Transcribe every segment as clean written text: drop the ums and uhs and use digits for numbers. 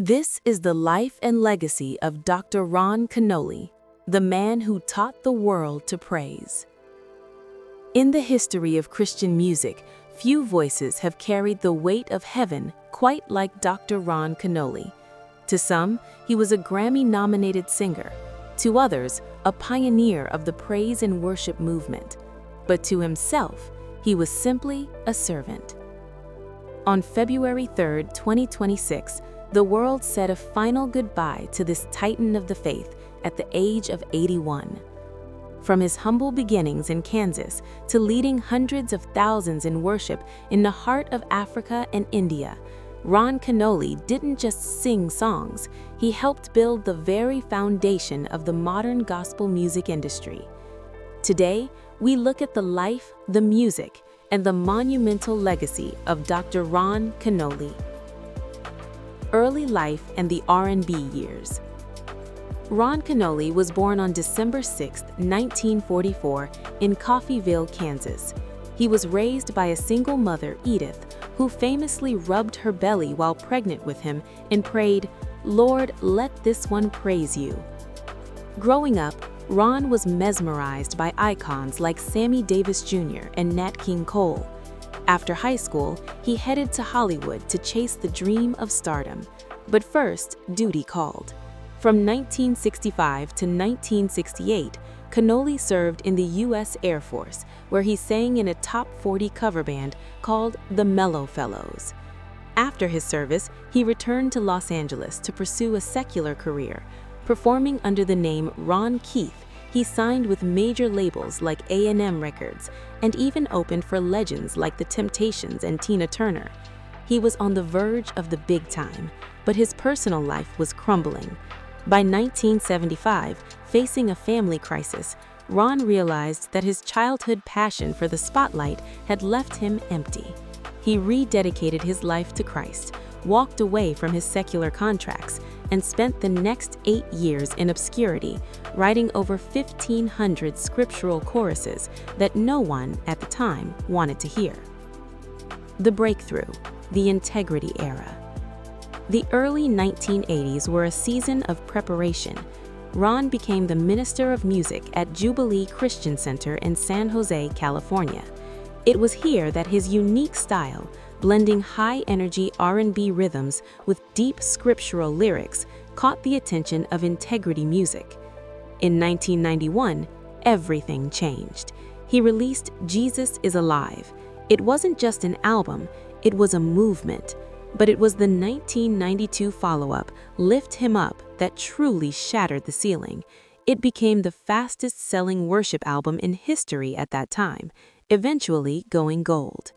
This is the life and legacy of Dr. Ron Kenolly, the man who taught the world to praise. In the history of Christian music, few voices have carried the weight of heaven quite like Dr. Ron Kenolly. To some, he was a Grammy-nominated singer. To others, a pioneer of the praise and worship movement. But to himself, he was simply a servant. On February 3, 2026, the world said a final goodbye to this titan of the faith at the age of 81. From his humble beginnings in Kansas to leading hundreds of thousands in worship in the heart of Africa and India, Ron Kenolly didn't just sing songs, he helped build the very foundation of the modern gospel music industry. Today, we look at the life, the music, and the monumental legacy of Dr. Ron Kenolly. Early life and the R&B years. Ron Kenolly was born on December 6, 1944, in Coffeyville, Kansas. He was raised by a single mother, Edith, who famously rubbed her belly while pregnant with him and prayed, "Lord, let this one praise you." Growing up, Ron was mesmerized by icons like Sammy Davis Jr. and Nat King Cole. After high school, he headed to Hollywood to chase the dream of stardom. But first, duty called. From 1965 to 1968, Kenolly served in the U.S. Air Force, where he sang in a top 40 cover band called the Mellow Fellows. After his service, he returned to Los Angeles to pursue a secular career. Performing under the name Ron Keith, he signed with major labels like A&M Records and even opened for legends like The Temptations and Tina Turner. He was on the verge of the big time, but his personal life was crumbling. By 1975, facing a family crisis, Ron realized that his childhood passion for the spotlight had left him empty. He rededicated his life to Christ, walked away from his secular contracts, and spent the next 8 years in obscurity, writing over 1,500 scriptural choruses that no one at the time wanted to hear. The breakthrough, the integrity era. The early 1980s were a season of preparation. Ron became the Minister of Music at Jubilee Christian Center in San Jose, California. It was here that his unique style, blending high-energy R&B rhythms with deep scriptural lyrics, caught the attention of integrity music. In 1991, everything changed. He released Jesus is Alive. It wasn't just an album, it was a movement. But it was the 1992 follow-up, Lift Him Up, that truly shattered the ceiling. It became the fastest-selling worship album in history at that time, eventually going gold.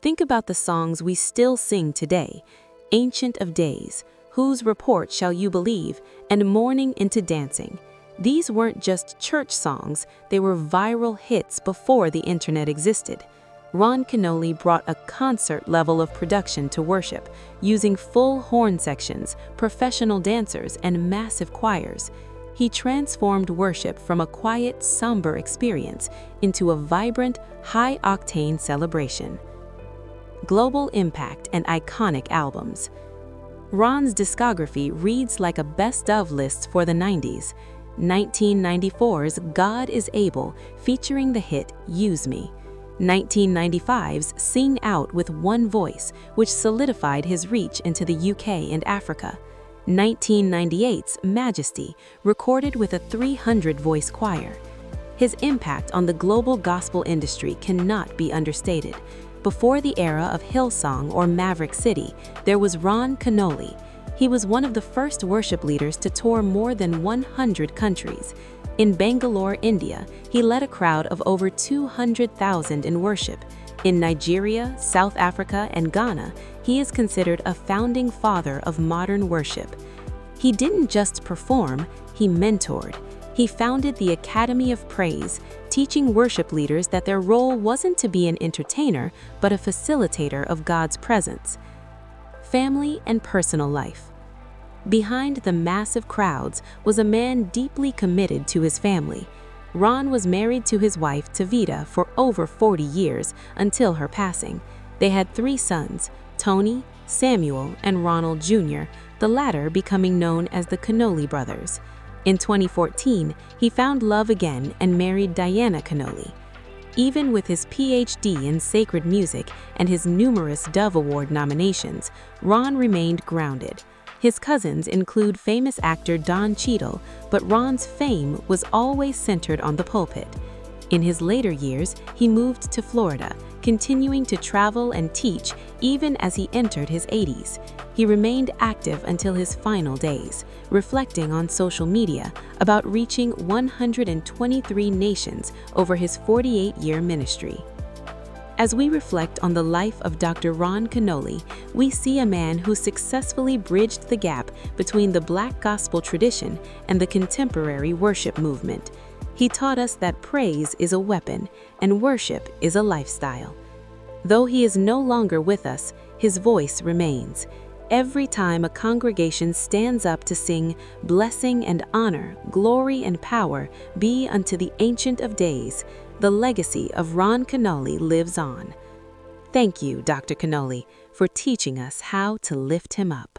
Think about the songs we still sing today: Ancient of Days, Whose Report Shall You Believe, and Morning into Dancing. These weren't just church songs, they were viral hits before the internet existed. Ron Kenolly brought a concert level of production to worship, using full horn sections, professional dancers, and massive choirs. He transformed worship from a quiet, somber experience into a vibrant, high-octane celebration. Global impact and iconic albums. Ron's discography reads like a best-of list for the 90s. 1994's God is Able, featuring the hit Use Me. 1995's Sing Out with One Voice, which solidified his reach into the UK and Africa. 1998's Majesty, recorded with a 300-voice choir. His impact on the global gospel industry cannot be understated. Before the era of Hillsong or Maverick City, there was Ron Kenolly. He was one of the first worship leaders to tour more than 100 countries. In Bangalore, India, he led a crowd of over 200,000 in worship. In Nigeria, South Africa, and Ghana, he is considered a founding father of modern worship. He didn't just perform, he mentored. He founded the Academy of Praise, teaching worship leaders that their role wasn't to be an entertainer, but a facilitator of God's presence. Family and personal life. Behind the massive crowds was a man deeply committed to his family. Ron was married to his wife, Tavita, for over 40 years until her passing. They had 3 sons, Tony, Samuel, and Ronald Jr., the latter becoming known as the Kenolly brothers. In 2014, he found love again and married Diana Kenolly. Even with his PhD in sacred music and his numerous Dove Award nominations, Ron remained grounded. His cousins include famous actor Don Cheadle, but Ron's fame was always centered on the pulpit. In his later years, he moved to Florida, continuing to travel and teach even as he entered his 80s. He remained active until his final days, reflecting on social media about reaching 123 nations over his 48-year ministry. As we reflect on the life of Dr. Ron Kenolly, we see a man who successfully bridged the gap between the Black gospel tradition and the contemporary worship movement. He taught us that praise is a weapon and worship is a lifestyle. Though he is no longer with us, his voice remains. Every time a congregation stands up to sing, "Blessing and honor, glory and power be unto the Ancient of Days," the legacy of Ron Kenolly lives on. Thank you, Dr. Kenolly, for teaching us how to lift him up.